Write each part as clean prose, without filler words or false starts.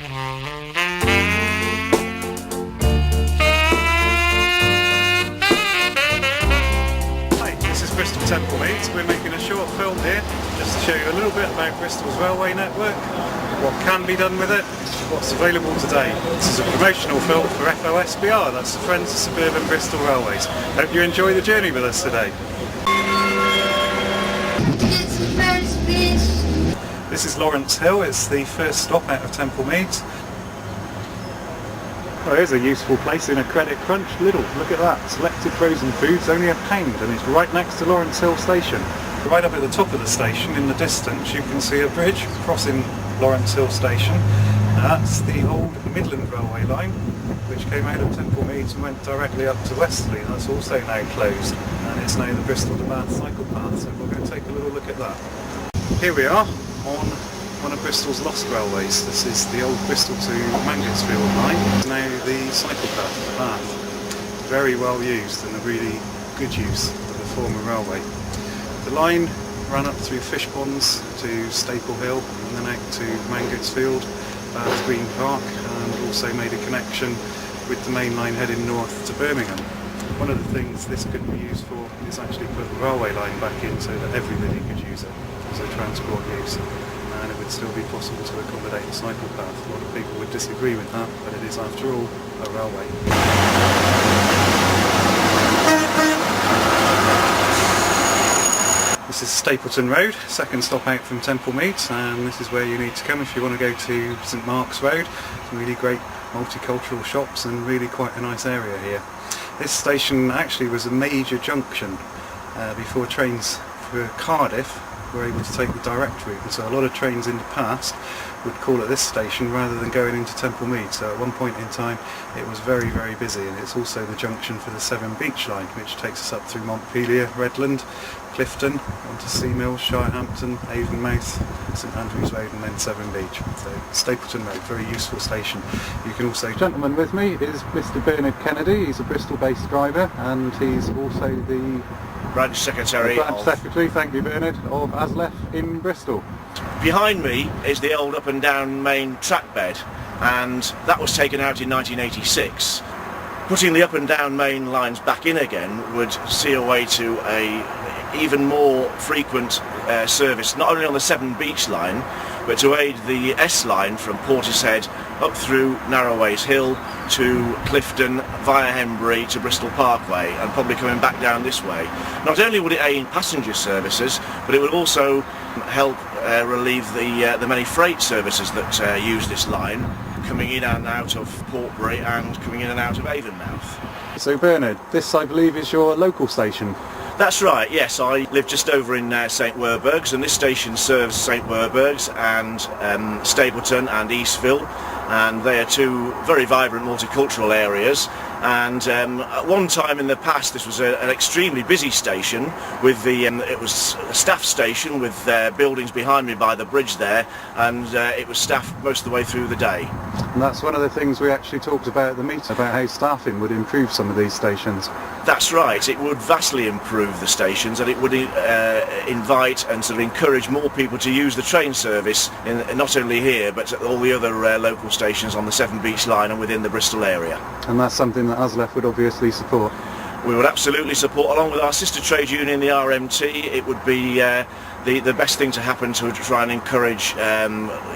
Hi, this is Bristol Temple Meads. We're making a short film here just to show you a little bit about Bristol's railway network, what can be done with it, what's available today. This is a promotional film for FOSBR, that's the Friends of Suburban Bristol Railways. Hope you enjoy the journey with us today. This is Lawrence Hill, it's the first stop out of Temple Meads. Well, here's a useful place in a credit crunch. Lidl, look at that. Selected frozen foods, only £1, and it's right next to Lawrence Hill Station. Right up at the top of the station, in the distance, you can see a bridge crossing Lawrence Hill Station. That's the old Midland Railway line, which came out of Temple Meads and went directly up to Westerly. That's also now closed, and it's now the Bristol to Bath cycle path, so we're going to take a little look at that. Here we are on one of Bristol's lost railways. This is the old Bristol to Mangotsfield line. It's now the cycle path to Bath. Very well used and a really good use of the former railway. The line ran up through Fish Ponds to Staple Hill and then out to Mangotsfield, Bath Green Park, and also made a connection with the main line heading north to Birmingham. One of the things this could be used for is actually put the railway line back in so that everybody could use it as a transport use, and it would still be possible to accommodate the cycle path. A lot of people would disagree with that, but it is after all a railway. This is Stapleton Road, second stop out from Temple Meads, and this is where you need to come if you want to go to St Mark's Road. Some really great multicultural shops and really quite a nice area here. This station actually was a major junction before trains for Cardiff were able to take the direct route, and so a lot of trains in the past would call at this station rather than going into Temple Meads. So at one point in time it was very, very busy, and it's also the junction for the Severn Beach line, which takes us up through Montpelier, Redland, Clifton, onto Seamill, Shirehampton, Avonmouth, St Andrews Road, and then Severn Beach. So Stapleton Road, very useful station. You can also... Gentleman with me is Mr Bernard Kennedy. He's a Bristol-based driver, and he's also the Branch Secretary. Secretary, thank you Bernard, of ASLEF in Bristol. Behind me is the old up and down main track bed, and that was taken out in 1986. Putting the up and down main lines back in again would see a way to a even more frequent service, not only on the Severn Beach line, but to aid the S line from Portishead up through Narroways Hill to Clifton via Henbury to Bristol Parkway, and probably coming back down this way. Not only would it aid passenger services, but it would also help relieve the many freight services that use this line, coming in and out of Portbury and coming in and out of Avonmouth. So Bernard, this I believe is your local station. That's right, yes. I live just over in St Werburgh's, and this station serves St Werburgh's and Stapleton and Eastville, and they are two very vibrant multicultural areas. And at one time in the past this was an extremely busy station with it was a staff station with buildings behind me by the bridge there, and it was staffed most of the way through the day. And that's one of the things we actually talked about at the meeting, about how staffing would improve some of these stations. That's right, it would vastly improve the stations, and it would invite and sort of encourage more people to use the train service, not only here but at all the other local stations on the Severn Beach line and within the Bristol area. And that's something that ASLEF would obviously support. We would absolutely support, along with our sister trade union, the RMT. It would be the best thing to happen to try and encourage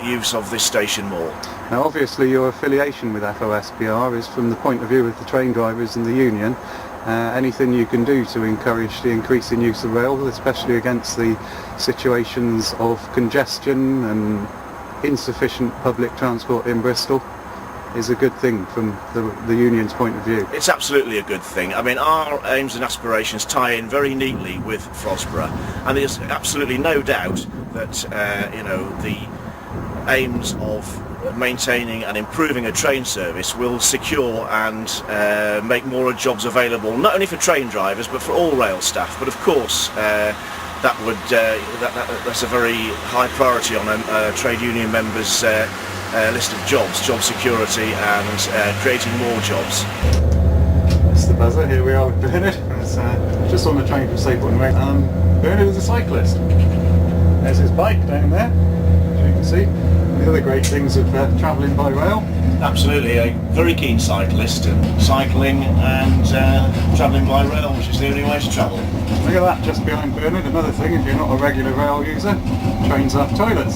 use of this station more. Now obviously your affiliation with FOSBR is from the point of view of the train drivers and the union. Anything you can do to encourage the increase in use of rail, especially against the situations of congestion and insufficient public transport in Bristol, is a good thing from the union's point of view. It's absolutely a good thing. I mean, our aims and aspirations tie in very neatly with FOSBR, and there's absolutely no doubt that the aims of maintaining and improving a train service will secure and make more jobs available, not only for train drivers but for all rail staff. But of course that's a very high priority on a trade union member's list of jobs, job security and creating more jobs. That's the buzzer. Here we are with Bernard. It's just on the train from Stapleton Road. Bernard is a cyclist. There's his bike down there, as you can see. The other great things of travelling by rail. Absolutely, a very keen cyclist, and cycling and travelling by rail, which is the only way to travel. Look at that, just behind Bernard, another thing, if you're not a regular rail user, trains have toilets.